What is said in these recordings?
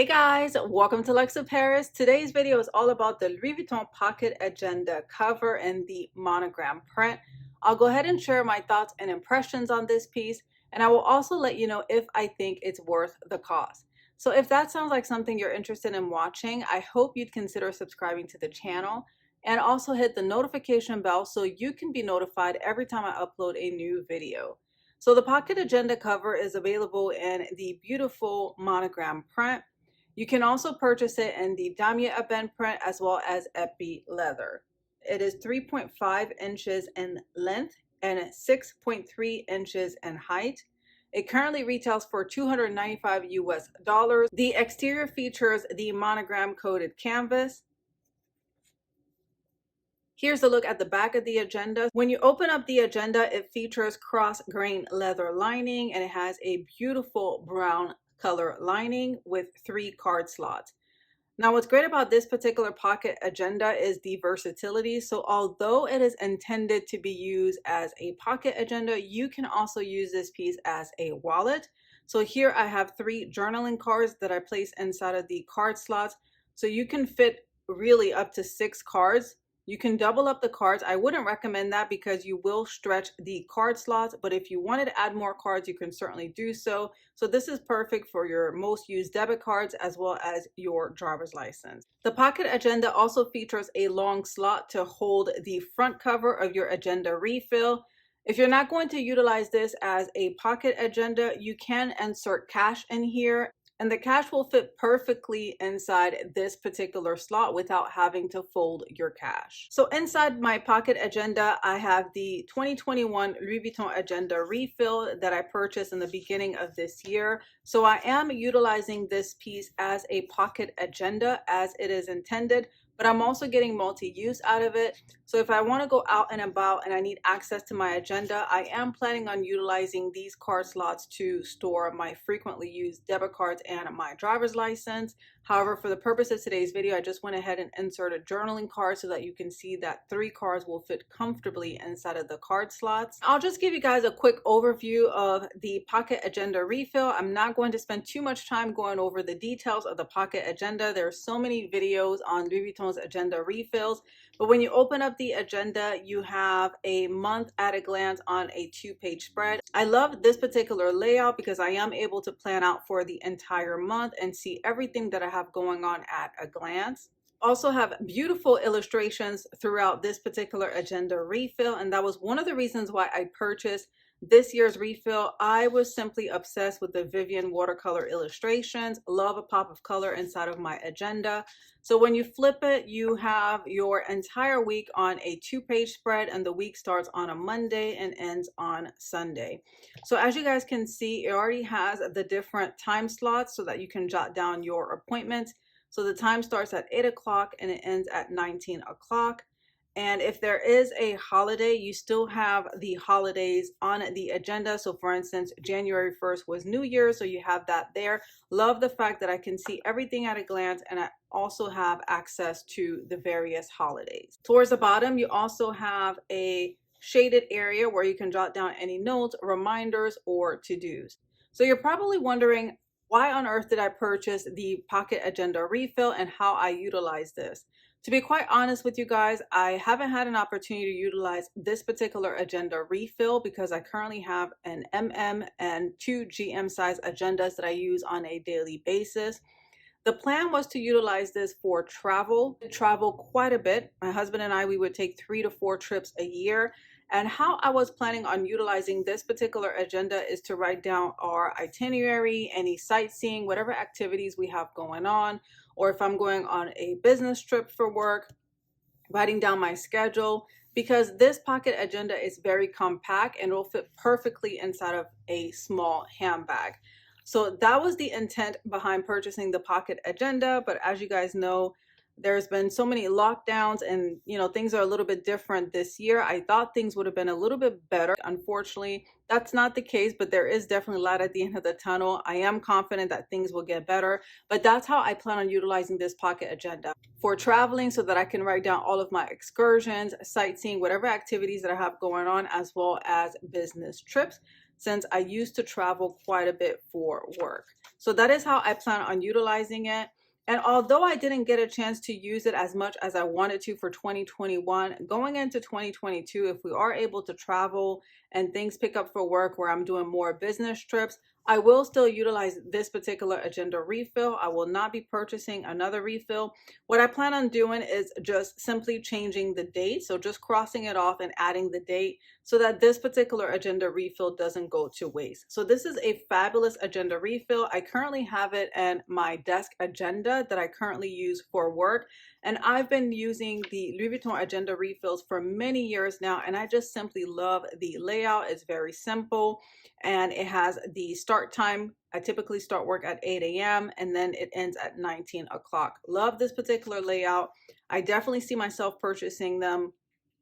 Hey guys, welcome to Lux Paris. Today's video is all about the Louis Vuitton Pocket Agenda cover and the monogram print. I'll go ahead and share my thoughts and impressions on this piece, and I will also let you know if I think it's worth the cost. So if that sounds like something you're interested in watching, I hope you'd consider subscribing to the channel and also hit the notification bell so you can be notified every time I upload a new video. So the Pocket Agenda cover is available in the beautiful monogram print. You can also purchase it in the damier ebene print as well as epi leather. It is 3.5 inches in length and 6.3 inches in height. It currently retails for $295 US. The exterior features the monogram coated canvas. Here's a look at the back of the agenda. When you open up the agenda, it features cross-grain leather lining and it has a beautiful brown color lining with 3 card slots. Now, what's great about this particular pocket agenda is the versatility. So although it is intended to be used as a pocket agenda, you can also use this piece as a wallet. So here I have 3 journaling cards that I place inside of the card slots. So you can fit really up to 6 cards. You can double up the cards. I wouldn't recommend that because you will stretch the card slots, but if you wanted to add more cards, you can certainly do so. So this is perfect for your most used debit cards as well as your driver's license. The Pocket Agenda also features a long slot to hold the front cover of your agenda refill. If you're not going to utilize this as a pocket agenda, you can insert cash in here. And the cash will fit perfectly inside this particular slot without having to fold your cash. So inside my pocket agenda, I have the 2021 Louis Vuitton Agenda refill that I purchased in the beginning of this year. So I am utilizing this piece as a pocket agenda as it is intended, but I'm also getting multi-use out of it. So if I want to go out and about and I need access to my agenda, I am planning on utilizing these card slots to store my frequently used debit cards and my driver's license. However, for the purpose of today's video, I just went ahead and inserted journaling cards so that you can see that 3 cards will fit comfortably inside of the card slots. I'll just give you guys a quick overview of the Pocket Agenda refill. I'm not going to spend too much time going over the details of the Pocket Agenda. There are so many videos on Louis Vuitton's agenda refills, but when you open up the agenda, you have a month at a glance on a 2-page spread. I love this particular layout because I am able to plan out for the entire month and see everything that I have going on at a glance. Also have beautiful illustrations throughout this particular agenda refill, and that was one of the reasons why I purchased this year's refill. I was simply obsessed with the Vivian watercolor illustrations. Love a pop of color inside of my agenda. So when you flip it, you have your entire week on a 2-page spread, and the week starts on a Monday and ends on Sunday. So as you guys can see, it already has the different time slots so that you can jot down your appointments. So the time starts at 8 o'clock and it ends at 19 o'clock. And if there is a holiday, you still have the holidays on the agenda. So for instance, January 1st was New Year, so you have that there. Love the fact that I can see everything at a glance, and I also have access to the various holidays. Towards the bottom, you also have a shaded area where you can jot down any notes, reminders, or to-dos. So you're probably wondering, why on earth did I purchase the Pocket Agenda refill and how I utilize this? To be quite honest with you guys, I haven't had an opportunity to utilize this particular agenda refill because I currently have an MM and 2 GM size agendas that I use on a daily basis. The plan was to utilize this for travel quite a bit. My husband and I, we would take 3 to 4 trips a year. And how I was planning on utilizing this particular agenda is to write down our itinerary, any sightseeing, whatever activities we have going on, or if I'm going on a business trip for work, writing down my schedule, because this pocket agenda is very compact and will fit perfectly inside of a small handbag. So that was the intent behind purchasing the Pocket Agenda. But as you guys know, there's been so many lockdowns and things are a little bit different this year. I thought things would have been a little bit better. Unfortunately, that's not the case, but there is definitely light at the end of the tunnel. I am confident that things will get better, but that's how I plan on utilizing this pocket agenda for traveling, so that I can write down all of my excursions, sightseeing, whatever activities that I have going on, as well as business trips. since I used to travel quite a bit for work. So that is how I plan on utilizing it. And although I didn't get a chance to use it as much as I wanted to for 2021, going into 2022, if we are able to travel and things pick up for work where I'm doing more business trips, I will still utilize this particular agenda refill. I will not be purchasing another refill. What I plan on doing is just simply changing the date. So just crossing it off and adding the date so that this particular agenda refill doesn't go to waste. So this is a fabulous agenda refill. I currently have it in my desk agenda that I currently use for work. And I've been using the Louis Vuitton agenda refills for many years now, and I just simply love the layout. It's very simple, and it has the start time. I typically start work at 8 a.m. and then it ends at 19 o'clock. Love this particular layout. I definitely see myself purchasing them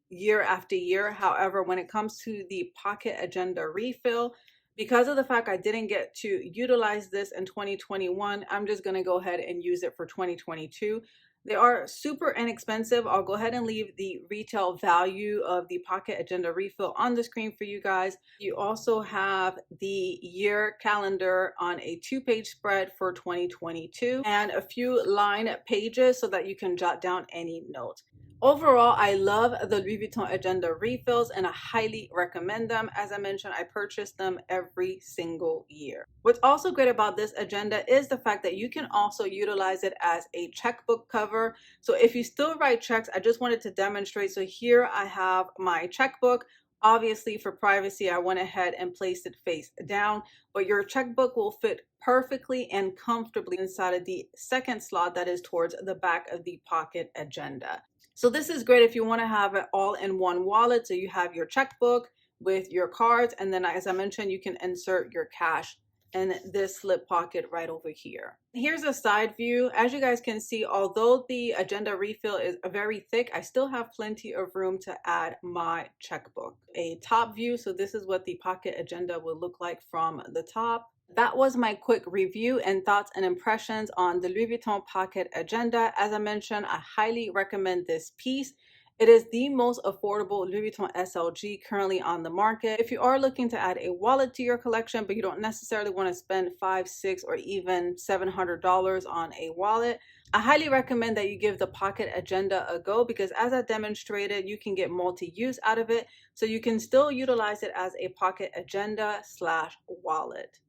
year after year. However, when it comes to the Pocket Agenda refill, because of the fact I didn't get to utilize this in 2021, I'm just going to go ahead and use it for 2022. They are super inexpensive. I'll go ahead and leave the retail value of the Pocket Agenda refill on the screen for you guys. You also have the year calendar on a 2-page spread for 2022 and a few line pages so that you can jot down any notes. Overall, I love the Louis Vuitton Agenda refills and I highly recommend them. As I mentioned, I purchase them every single year. What's also great about this agenda is the fact that you can also utilize it as a checkbook cover. So if you still write checks, I just wanted to demonstrate. So here I have my checkbook. Obviously, for privacy, I went ahead and placed it face down, but your checkbook will fit perfectly and comfortably inside of the second slot that is towards the back of the Pocket Agenda. So this is great if you want to have it all in one wallet. So you have your checkbook with your cards, and then as I mentioned, you can insert your cash in this slip pocket right over here. Here's a side view. As you guys can see, although the agenda refill is very thick, I still have plenty of room to add my checkbook. A top view, so this is what the Pocket Agenda will look like from the top. That was my quick review and thoughts and impressions on the Louis Vuitton Pocket Agenda. As I mentioned, I highly recommend this piece. It is the most affordable Louis Vuitton SLG currently on the market. If you are looking to add a wallet to your collection, but you don't necessarily want to spend $500, $600, or even $700 on a wallet, I highly recommend that you give the Pocket Agenda a go because as I demonstrated, you can get multi-use out of it. So you can still utilize it as a Pocket Agenda / wallet.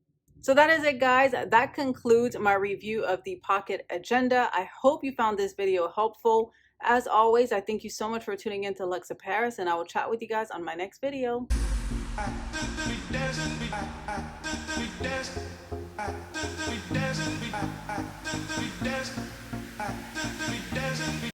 So that is it, guys. That concludes my review of the Pocket Agenda. I hope you found this video helpful. As always, I thank you so much for tuning in to Lux Paris, and I will chat with you guys on my next video.